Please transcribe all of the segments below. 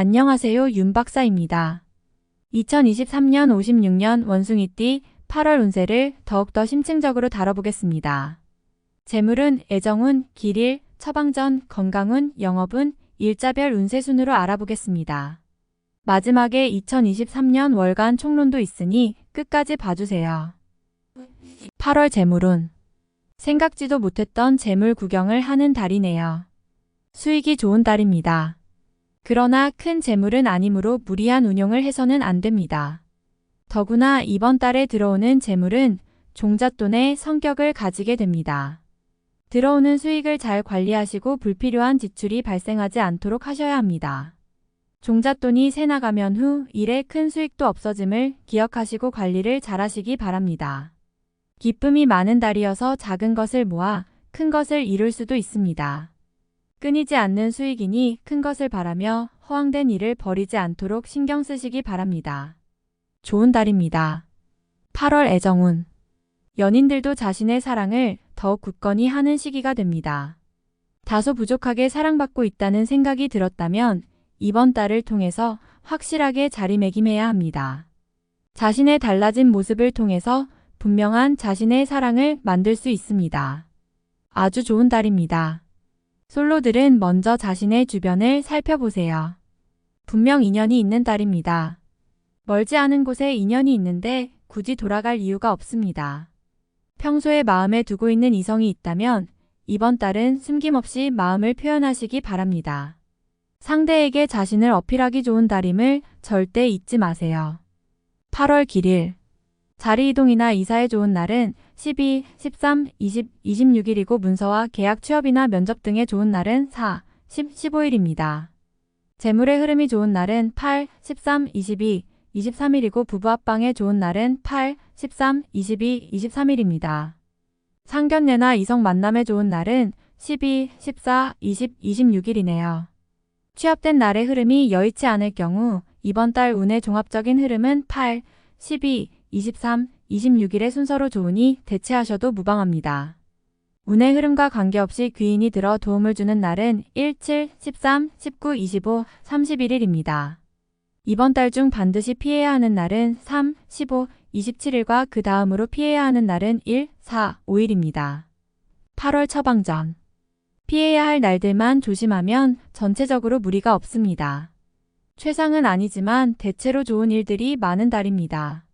안녕하세요, 윤 박사입니다. 2023년 56년 원숭이띠 8월 운세를 더욱더 심층적으로 다뤄보겠습니다. 재물운, 애정운, 길일, 처방전, 건강운, 영업운, 일자별 운세 순으로 알아보겠습니다. 마지막에 2023년 월간 총론도 있으니 끝까지 봐주세요. 8월 재물운. 생각지도 못했던 재물 구경을 하는 달이네요. 수익이 좋은 달입니다. 그러나 큰 재물은 아니므로 무리한 운용을 해서는 안 됩니다. 더구나 이번 달에 들어오는 재물은 종잣돈의 성격을 가지게 됩니다. 들어오는 수익을 잘 관리하시고 불필요한 지출이 발생하지 않도록 하셔야 합니다. 종잣돈이 새 나가면 후 일에 큰 수익도 없어짐을 기억하시고 관리를 잘 하시기 바랍니다. 기쁨이 많은 달이어서 작은 것을 모아 큰 것을 이룰 수도 있습니다. 끊이지 않는 수익이니 큰 것을 바라며 허황된 일을 벌이지 않도록 신경 쓰시기 바랍니다. 좋은 달입니다. 8월 애정운. 연인들도 자신의 사랑을 더욱 굳건히 하는 시기가 됩니다. 다소 부족하게 사랑받고 있다는 생각이 들었다면 이번 달을 통해서 확실하게 자리매김해야 합니다. 자신의 달라진 모습을 통해서 분명한 자신의 사랑을 만들 수 있습니다. 아주 좋은 달입니다. 솔로들은 먼저 자신의 주변을 살펴보세요. 분명 인연이 있는 달입니다. 멀지 않은 곳에 인연이 있는데 굳이 돌아갈 이유가 없습니다. 평소에 마음에 두고 있는 이성이 있다면 이번 달은 숨김없이 마음을 표현하시기 바랍니다. 상대에게 자신을 어필하기 좋은 달임을 절대 잊지 마세요. 8월 길일. 자리 이동이나 이사에 좋은 날은 12, 13, 20, 26일이고 문서와 계약 취업이나 면접 등에 좋은 날은 4, 10, 15일입니다. 재물의 흐름이 좋은 날은 8, 13, 22, 23일이고 부부 합방에 좋은 날은 8, 13, 22, 23일입니다. 상견례나 이성 만남에 좋은 날은 12, 14, 20, 26일이네요. 취업된 날의 흐름이 여의치 않을 경우 이번 달 운의 종합적인 흐름은 8, 12, 23, 26일의 순서로 좋으니 대체하셔도 무방합니다. 운의 흐름과 관계없이 귀인이 들어 도움을 주는 날은 1, 7, 13, 19, 25, 31일입니다. 이번 달 중 반드시 피해야 하는 날은 3, 15, 27일과 그 다음으로 피해야 하는 날은 1, 4, 5일입니다. 8월 처방전. 피해야 할 날들만 조심하면 전체적으로 무리가 없습니다. 최상은 아니지만 대체로 좋은 일들이 많은 달입니다.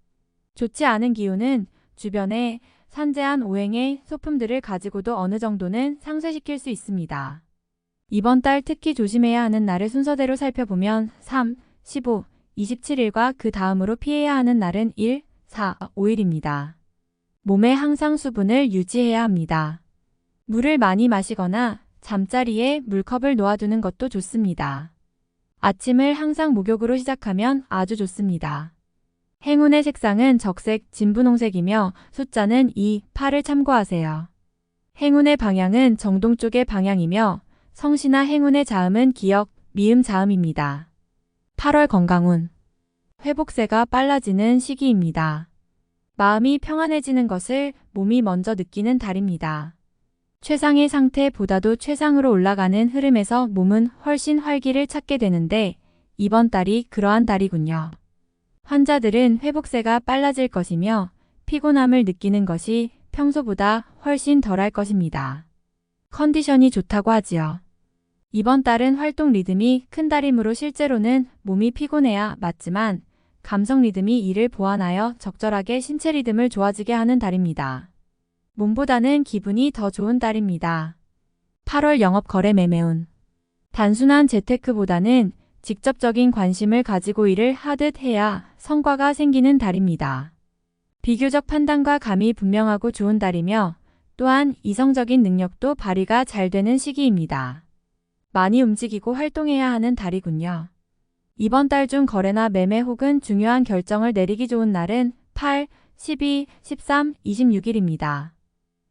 좋지 않은 기운은 주변에 산재한 오행의 소품들을 가지고도 어느 정도는 상쇄시킬 수 있습니다. 이번 달 특히 조심해야 하는 날을 순서대로 살펴보면 3, 15, 27일과 그 다음으로 피해야 하는 날은 1, 4, 5일입니다. 몸에 항상 수분을 유지해야 합니다. 물을 많이 마시거나 잠자리에 물컵을 놓아두는 것도 좋습니다. 아침을 항상 목욕으로 시작하면 아주 좋습니다. 행운의 색상은 적색, 진분홍색이며 숫자는 2, 8을 참고하세요. 행운의 방향은 정동 쪽의 방향이며 성씨나 행운의 자음은 기역, 미음 자음입니다. 8월 건강운. 회복세가 빨라지는 시기입니다. 마음이 평안해지는 것을 몸이 먼저 느끼는 달입니다. 최상의 상태보다도 최상으로 올라가는 흐름에서 몸은 훨씬 활기를 찾게 되는데 이번 달이 그러한 달이군요. 환자들은 회복세가 빨라질 것이며 피곤함을 느끼는 것이 평소보다 훨씬 덜할 것입니다. 컨디션이 좋다고 하지요. 이번 달은 활동 리듬이 큰 달이므로 실제로는 몸이 피곤해야 맞지만 감성 리듬이 이를 보완하여 적절하게 신체 리듬을 좋아지게 하는 달입니다. 몸보다는 기분이 더 좋은 달입니다. 8월 영업 거래 매매운. 단순한 재테크보다는 직접적인 관심을 가지고 일을 하듯 해야 성과가 생기는 달입니다. 비교적 판단과 감이 분명하고 좋은 달이며 또한 이성적인 능력도 발휘가 잘 되는 시기입니다. 많이 움직이고 활동해야 하는 달이군요. 이번 달 중 거래나 매매 혹은 중요한 결정을 내리기 좋은 날은 8, 12, 13, 26일입니다.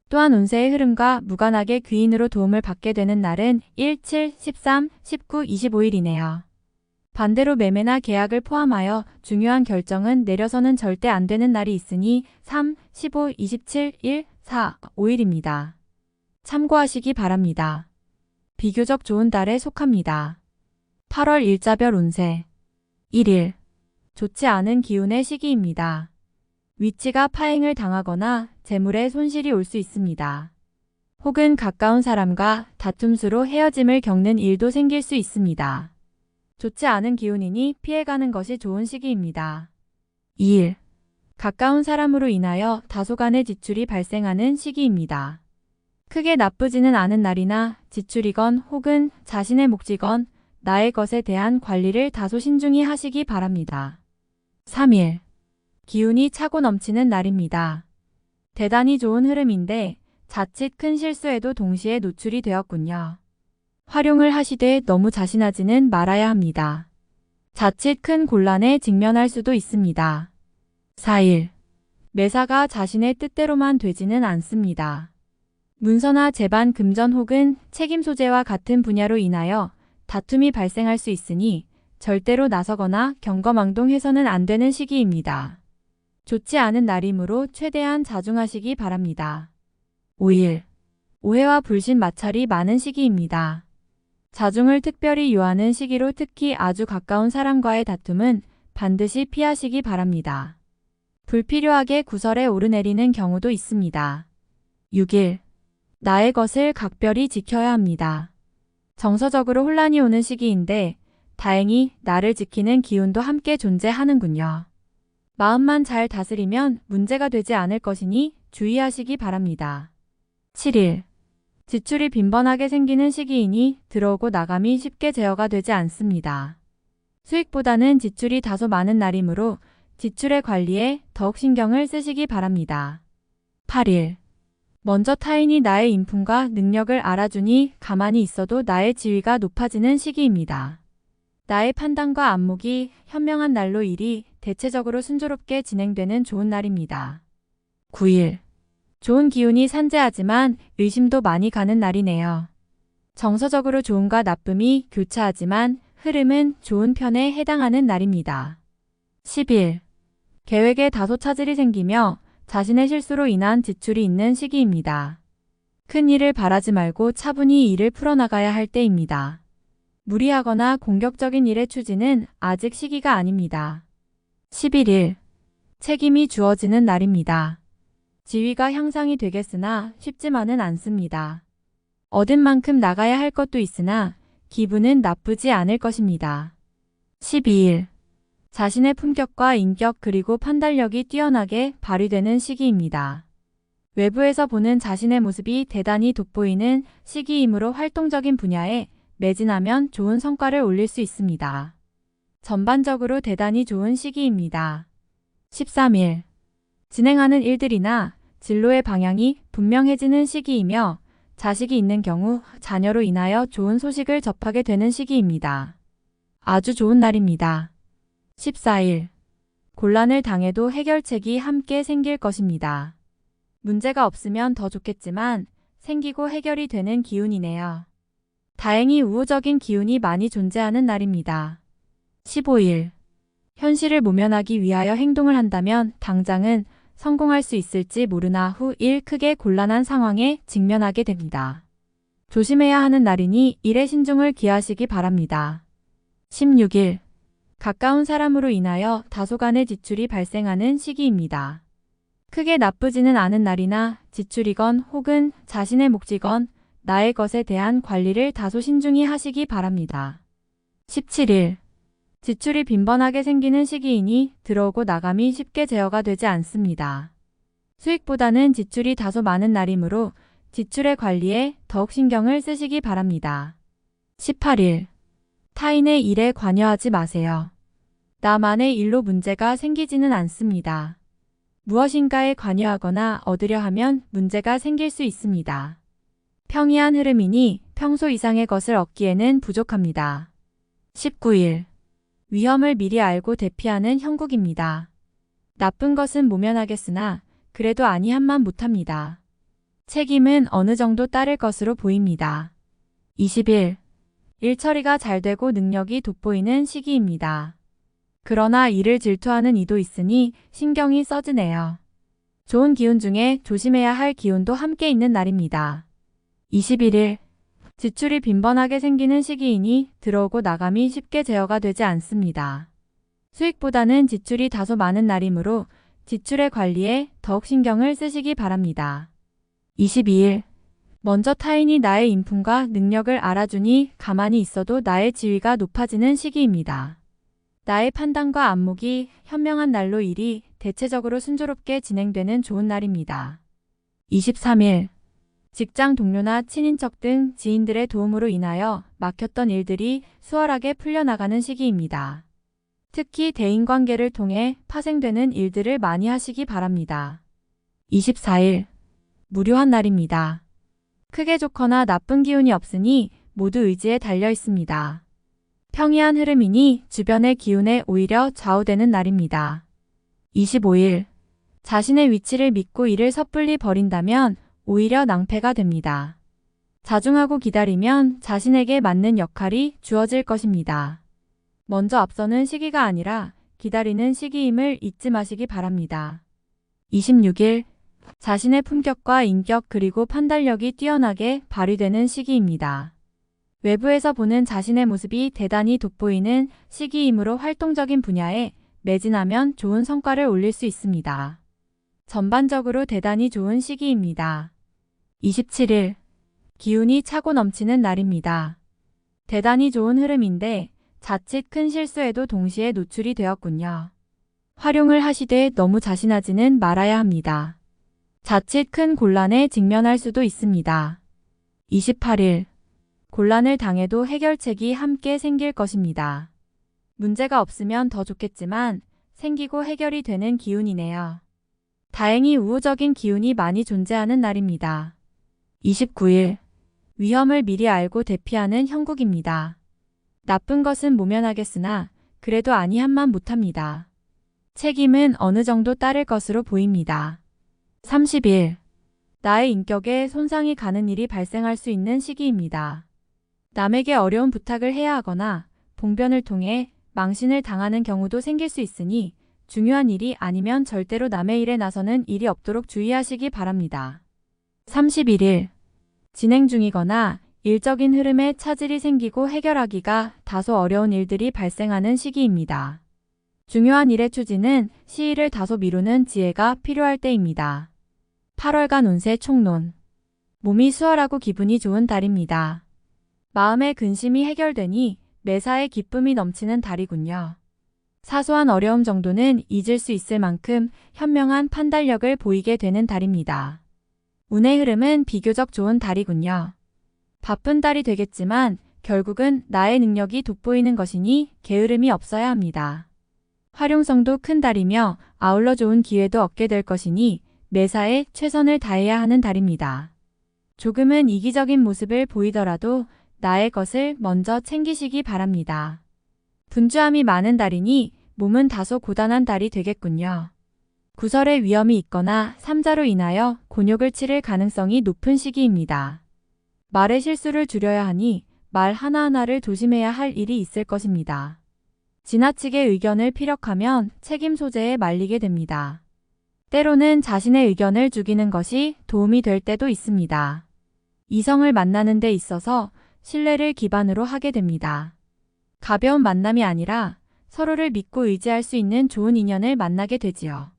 또한 운세의 흐름과 무관하게 귀인으로 도움을 받게 되는 날은 1, 7, 13, 19, 25일이네요. 반대로 매매나 계약을 포함하여 중요한 결정은 내려서는 절대 안 되는 날이 있으니 3, 15, 27, 1, 4, 5일입니다. 참고하시기 바랍니다. 비교적 좋은 달에 속합니다. 8월 일자별 운세 1일 좋지 않은 기운의 시기입니다. 위치가 파행을 당하거나 재물에 손실이 올 수 있습니다. 혹은 가까운 사람과 다툼수로 헤어짐을 겪는 일도 생길 수 있습니다. 좋지 않은 기운이니 피해가는 것이 좋은 시기입니다. 2일 가까운 사람으로 인하여 다소간의 지출이 발생하는 시기입니다. 크게 나쁘지는 않은 날이나 지출이건 혹은 자신의 몫이건 나의 것에 대한 관리를 다소 신중히 하시기 바랍니다. 3일 기운이 차고 넘치는 날입니다. 대단히 좋은 흐름인데 자칫 큰 실수에도 동시에 노출이 되었군요. 활용을 하시되 너무 자신하지는 말아야 합니다. 자칫 큰 곤란에 직면할 수도 있습니다. 4일 매사가 자신의 뜻대로만 되지는 않습니다. 문서나 재반 금전 혹은 책임 소재와 같은 분야로 인하여 다툼이 발생할 수 있으니 절대로 나서거나 경거망동해서는 안 되는 시기입니다. 좋지 않은 날이므로 최대한 자중하시기 바랍니다. 5일 오해와 불신 마찰이 많은 시기입니다. 자중을 특별히 요하는 시기로 특히 아주 가까운 사람과의 다툼은 반드시 피하시기 바랍니다. 불필요하게 구설에 오르내리는 경우도 있습니다. 6일 나의 것을 각별히 지켜야 합니다. 정서적으로 혼란이 오는 시기인데 다행히 나를 지키는 기운도 함께 존재하는군요. 마음만 잘 다스리면 문제가 되지 않을 것이니 주의하시기 바랍니다. 7일 지출이 빈번하게 생기는 시기이니 들어오고 나감이 쉽게 제어가 되지 않습니다. 수익보다는 지출이 다소 많은 날이므로 지출의 관리에 더욱 신경을 쓰시기 바랍니다. 8일 먼저 타인이 나의 인품과 능력을 알아주니 가만히 있어도 나의 지위가 높아지는 시기입니다. 나의 판단과 안목이 현명한 날로 일이 대체적으로 순조롭게 진행되는 좋은 날입니다. 9일 좋은 기운이 산재하지만 의심도 많이 가는 날이네요. 정서적으로 좋음과 나쁨이 교차하지만 흐름은 좋은 편에 해당하는 날입니다. 10일 계획에 다소 차질이 생기며 자신의 실수로 인한 지출이 있는 시기입니다. 큰 일을 바라지 말고 차분히 일을 풀어나가야 할 때입니다. 무리하거나 공격적인 일의 추진은 아직 시기가 아닙니다. 11일 책임이 주어지는 날입니다. 지위가 향상이 되겠으나 쉽지만은 않습니다. 얻은 만큼 나가야 할 것도 있으나 기분은 나쁘지 않을 것입니다. 12일 자신의 품격과 인격 그리고 판단력이 뛰어나게 발휘되는 시기입니다. 외부에서 보는 자신의 모습이 대단히 돋보이는 시기이므로 활동적인 분야에 매진하면 좋은 성과를 올릴 수 있습니다. 전반적으로 대단히 좋은 시기입니다. 13일 진행하는 일들이나 진로의 방향이 분명해지는 시기이며 자식이 있는 경우 자녀로 인하여 좋은 소식을 접하게 되는 시기입니다. 아주 좋은 날입니다. 14일 곤란을 당해도 해결책이 함께 생길 것입니다. 문제가 없으면 더 좋겠지만 생기고 해결이 되는 기운이네요. 다행히 우호적인 기운이 많이 존재하는 날입니다. 15일 현실을 모면하기 위하여 행동을 한다면 당장은 성공할 수 있을지 모르나 후 일 크게 곤란한 상황에 직면하게 됩니다. 조심해야 하는 날이니 일에 신중을 기하시기 바랍니다. 16일 가까운 사람으로 인하여 다소간의 지출이 발생하는 시기입니다. 크게 나쁘지는 않은 날이나 지출이건 혹은 자신의 몫이건 나의 것에 대한 관리를 다소 신중히 하시기 바랍니다. 17일 지출이 빈번하게 생기는 시기이니 들어오고 나감이 쉽게 제어가 되지 않습니다. 수익보다는 지출이 다소 많은 날이므로 지출의 관리에 더욱 신경을 쓰시기 바랍니다. 18일 타인의 일에 관여하지 마세요. 나만의 일로 문제가 생기지는 않습니다. 무엇인가에 관여하거나 얻으려 하면 문제가 생길 수 있습니다. 평이한 흐름이니 평소 이상의 것을 얻기에는 부족합니다. 19일 위험을 미리 알고 대피하는 형국입니다. 나쁜 것은 모면하겠으나 그래도 아니한만 못합니다. 책임은 어느 정도 따를 것으로 보입니다. 20일 일 처리가 잘 되고 능력이 돋보이는 시기입니다. 그러나 이를 질투하는 이도 있으니 신경이 써지네요. 좋은 기운 중에 조심해야 할 기운도 함께 있는 날입니다. 21일 지출이 빈번하게 생기는 시기이니 들어오고 나감이 쉽게 제어가 되지 않습니다. 수익보다는 지출이 다소 많은 날이므로 지출의 관리에 더욱 신경을 쓰시기 바랍니다. 22일. 먼저 타인이 나의 인품과 능력을 알아주니 가만히 있어도 나의 지위가 높아지는 시기입니다. 나의 판단과 안목이 현명한 날로 일이 대체적으로 순조롭게 진행되는 좋은 날입니다. 23일. 직장 동료나 친인척 등 지인들의 도움으로 인하여 막혔던 일들이 수월하게 풀려나가는 시기입니다. 특히 대인관계를 통해 파생되는 일들을 많이 하시기 바랍니다. 24일. 무료한 날입니다. 크게 좋거나 나쁜 기운이 없으니 모두 의지에 달려 있습니다. 평이한 흐름이니 주변의 기운에 오히려 좌우되는 날입니다. 25일. 자신의 위치를 믿고 일을 섣불리 버린다면 오히려 낭패가 됩니다. 자중하고 기다리면 자신에게 맞는 역할이 주어질 것입니다. 먼저 앞서는 시기가 아니라 기다리는 시기임을 잊지 마시기 바랍니다. 26일. 자신의 품격과 인격 그리고 판단력이 뛰어나게 발휘되는 시기입니다. 외부에서 보는 자신의 모습이 대단히 돋보이는 시기이므로 활동적인 분야에 매진하면 좋은 성과를 올릴 수 있습니다. 전반적으로 대단히 좋은 시기입니다. 27일. 기운이 차고 넘치는 날입니다. 대단히 좋은 흐름인데 자칫 큰 실수에도 동시에 노출이 되었군요. 활용을 하시되 너무 자신하지는 말아야 합니다. 자칫 큰 곤란에 직면할 수도 있습니다. 28일. 곤란을 당해도 해결책이 함께 생길 것입니다. 문제가 없으면 더 좋겠지만 생기고 해결이 되는 기운이네요. 다행히 우호적인 기운이 많이 존재하는 날입니다. 29일. 위험을 미리 알고 대피하는 형국입니다. 나쁜 것은 모면하겠으나 그래도 아니한만 못합니다. 책임은 어느 정도 따를 것으로 보입니다. 30일. 나의 인격에 손상이 가는 일이 발생할 수 있는 시기입니다. 남에게 어려운 부탁을 해야 하거나 봉변을 통해 망신을 당하는 경우도 생길 수 있으니 중요한 일이 아니면 절대로 남의 일에 나서는 일이 없도록 주의하시기 바랍니다. 31일. 진행 중이거나 일적인 흐름에 차질이 생기고 해결하기가 다소 어려운 일들이 발생하는 시기입니다. 중요한 일의 추진은 시일을 다소 미루는 지혜가 필요할 때입니다. 8월간 운세 총론. 몸이 수월하고 기분이 좋은 달입니다. 마음의 근심이 해결되니 매사에 기쁨이 넘치는 달이군요. 사소한 어려움 정도는 잊을 수 있을 만큼 현명한 판단력을 보이게 되는 달입니다. 운의 흐름은 비교적 좋은 달이군요. 바쁜 달이 되겠지만 결국은 나의 능력이 돋보이는 것이니 게으름이 없어야 합니다. 활용성도 큰 달이며 아울러 좋은 기회도 얻게 될 것이니 매사에 최선을 다해야 하는 달입니다. 조금은 이기적인 모습을 보이더라도 나의 것을 먼저 챙기시기 바랍니다. 분주함이 많은 달이니 몸은 다소 고단한 달이 되겠군요. 구설의 위험이 있거나 삼자로 인하여 곤욕을 치를 가능성이 높은 시기입니다. 말의 실수를 줄여야 하니 말 하나하나를 조심해야 할 일이 있을 것입니다. 지나치게 의견을 피력하면 책임 소재에 말리게 됩니다. 때로는 자신의 의견을 죽이는 것이 도움이 될 때도 있습니다. 이성을 만나는 데 있어서 신뢰를 기반으로 하게 됩니다. 가벼운 만남이 아니라 서로를 믿고 의지할 수 있는 좋은 인연을 만나게 되지요.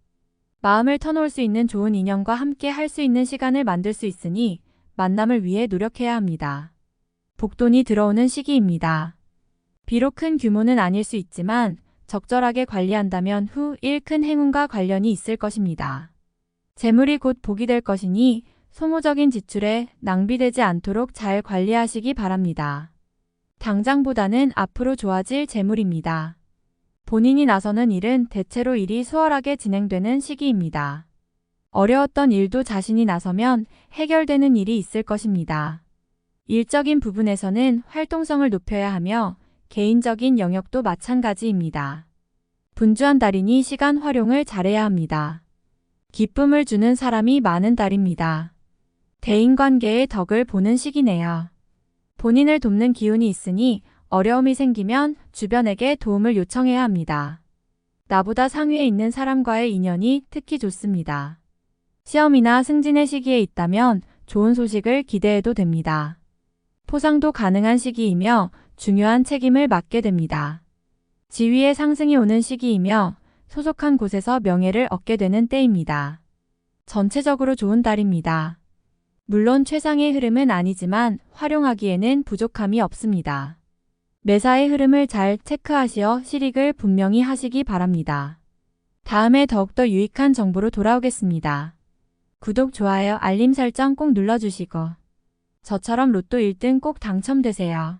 마음을 터놓을 수 있는 좋은 인연과 함께 할 수 있는 시간을 만들 수 있으니 만남을 위해 노력해야 합니다. 복돈이 들어오는 시기입니다. 비록 큰 규모는 아닐 수 있지만 적절하게 관리한다면 후 일 큰 행운과 관련이 있을 것입니다. 재물이 곧 복이 될 것이니 소모적인 지출에 낭비되지 않도록 잘 관리하시기 바랍니다. 당장보다는 앞으로 좋아질 재물입니다. 본인이 나서는 일은 대체로 일이 수월하게 진행되는 시기입니다. 어려웠던 일도 자신이 나서면 해결되는 일이 있을 것입니다. 일적인 부분에서는 활동성을 높여야 하며 개인적인 영역도 마찬가지입니다. 분주한 달이니 시간 활용을 잘해야 합니다. 기쁨을 주는 사람이 많은 달입니다. 대인관계의 덕을 보는 시기네요. 본인을 돕는 기운이 있으니 어려움이 생기면 주변에게 도움을 요청해야 합니다. 나보다 상위에 있는 사람과의 인연이 특히 좋습니다. 시험이나 승진의 시기에 있다면 좋은 소식을 기대해도 됩니다. 포상도 가능한 시기이며 중요한 책임을 맡게 됩니다. 지위의 상승이 오는 시기이며 소속한 곳에서 명예를 얻게 되는 때입니다. 전체적으로 좋은 달입니다. 물론 최상의 흐름은 아니지만 활용하기에는 부족함이 없습니다. 매사의 흐름을 잘 체크하시어 실익을 분명히 하시기 바랍니다. 다음에 더욱더 유익한 정보로 돌아오겠습니다. 구독, 좋아요, 알림 설정 꼭 눌러주시고 저처럼 로또 1등 꼭 당첨되세요.